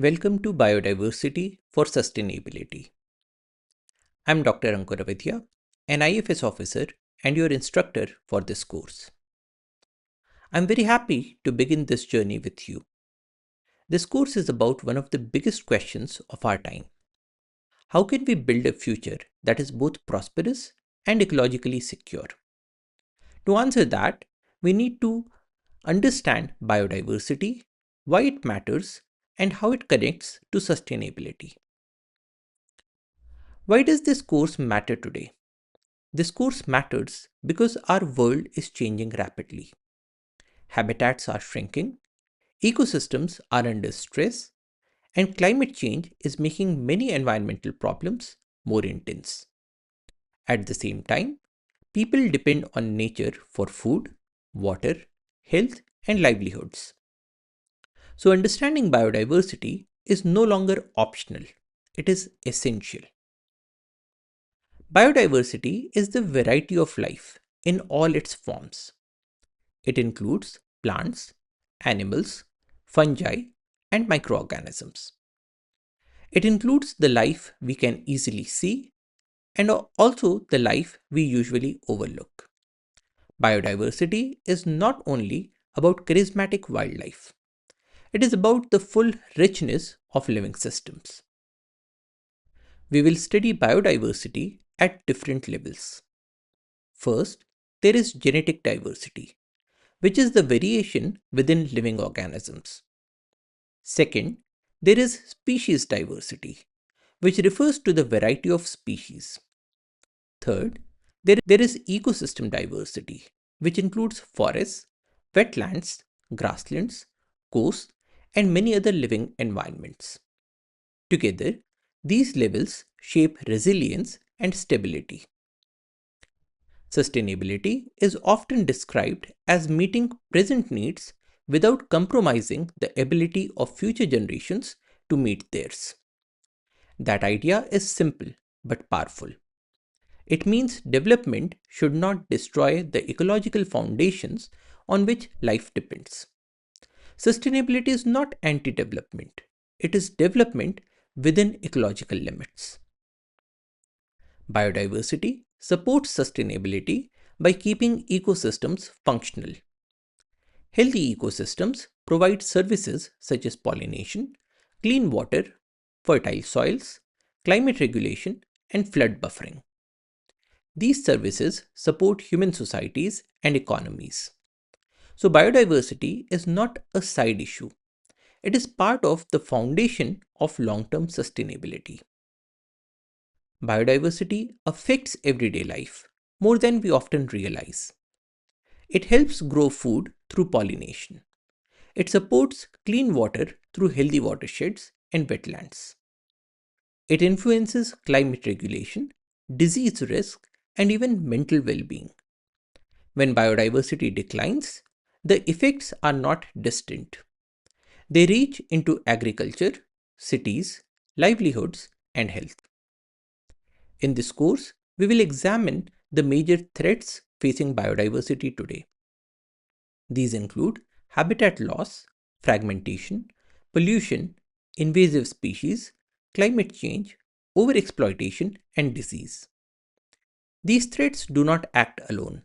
Welcome to Biodiversity for Sustainability. I'm Dr. Ankur Awadhiya, an IFS officer and your instructor for this course. I'm very happy to begin this journey with you. This course is about one of the biggest questions of our time. How can we build a future that is both prosperous and ecologically secure? To answer that, we need to understand biodiversity, why it matters, and how it connects to sustainability. Why does this course matter today? This course matters because our world is changing rapidly. Habitats are shrinking, ecosystems are under stress, and climate change is making many environmental problems more intense. At the same time, people depend on nature for food, water, health, and livelihoods. So, understanding biodiversity is no longer optional, it is essential. Biodiversity is the variety of life in all its forms. It includes plants, animals, fungi, and microorganisms. It includes the life we can easily see and also the life we usually overlook. Biodiversity is not only about charismatic wildlife, it is about the full richness of living systems. We will study biodiversity at different levels. First, there is genetic diversity, which is the variation within living organisms. Second, there is species diversity, which refers to the variety of species. Third, there is ecosystem diversity, which includes forests, wetlands, grasslands, coasts, and many other living environments. Together, these levels shape resilience and stability. Sustainability is often described as meeting present needs without compromising the ability of future generations to meet theirs. That idea is simple but powerful. It means development should not destroy the ecological foundations on which life depends. Sustainability is not anti development, it is development within ecological limits. Biodiversity supports sustainability by keeping ecosystems functional. Healthy ecosystems provide services such as pollination, clean water, fertile soils, climate regulation, and flood buffering. These services support human societies and economies. So, biodiversity is not a side issue, it is part of the foundation of long term sustainability. Biodiversity affects everyday life more than we often realize. It helps grow food through pollination. It supports clean water through healthy watersheds and wetlands. It influences climate regulation, disease risk, and even mental well being. When biodiversity declines, the effects are not distant. They reach into agriculture, cities, livelihoods, and health. In this course, we will examine the major threats facing biodiversity today. These include habitat loss, fragmentation, pollution, invasive species, climate change, overexploitation, and disease. These threats do not act alone.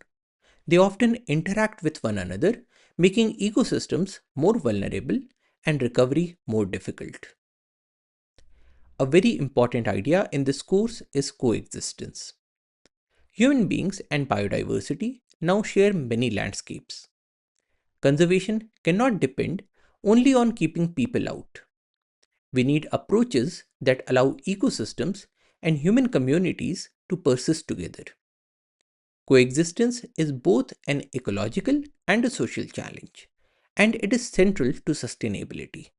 They often interact with one another, making ecosystems more vulnerable and recovery more difficult. A very important idea in this course is coexistence. Human beings and biodiversity now share many landscapes. Conservation cannot depend only on keeping people out. We need approaches that allow ecosystems and human communities to persist together. Coexistence is both an ecological and a social challenge, and it is central to sustainability.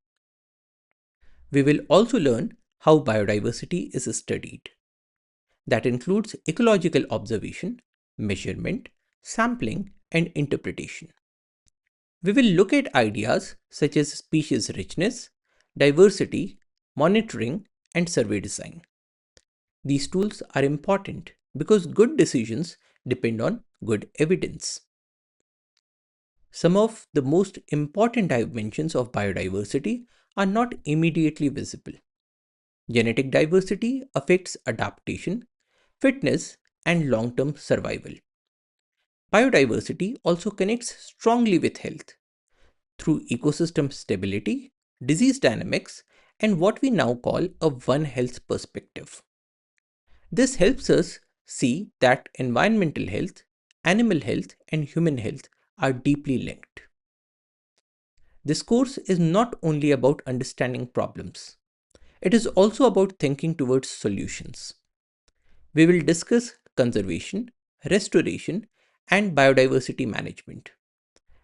We will also learn how biodiversity is studied. That includes ecological observation, measurement, sampling, and interpretation. We will look at ideas such as species richness, diversity, monitoring, and survey design. These tools are important because good decisions depend on good evidence. Some of the most important dimensions of biodiversity are not immediately visible. Genetic diversity affects adaptation, fitness, and long term survival. Biodiversity also connects strongly with health through ecosystem stability, disease dynamics, and what we now call a One Health perspective. This helps us see that environmental health, animal health, and human health are deeply linked. This course is not only about understanding problems, it is also about thinking towards solutions. We will discuss conservation, restoration, and biodiversity management,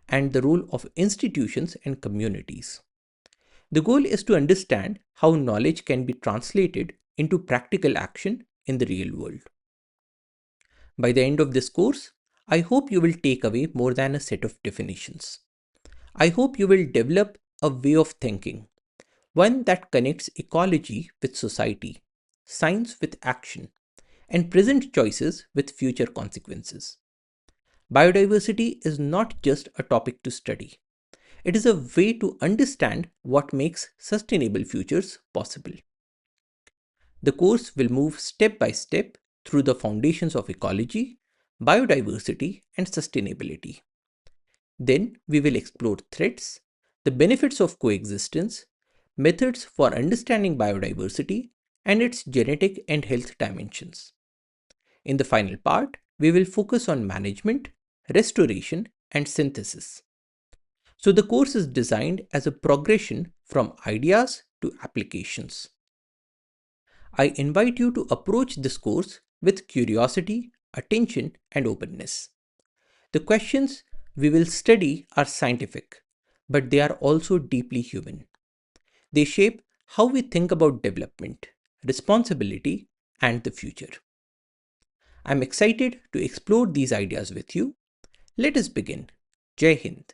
and the role of institutions and communities. The goal is to understand how knowledge can be translated into practical action in the real world. By the end of this course, I hope you will take away more than a set of definitions. I hope you will develop a way of thinking, one that connects ecology with society, science with action, and present choices with future consequences. Biodiversity is not just a topic to study, it is a way to understand what makes sustainable futures possible. The course will move step by step through the foundations of ecology, biodiversity, and sustainability. Then we will explore threats, the benefits of coexistence, methods for understanding biodiversity, and its genetic and health dimensions. In the final part, we will focus on management, restoration, and synthesis. So the course is designed as a progression from ideas to applications. I invite you to approach this course with curiosity, attention, and openness. The questions we will study are scientific, but they are also deeply human. They shape how we think about development, responsibility, and the future. I'm excited to explore these ideas with you. Let us begin. Jai Hind.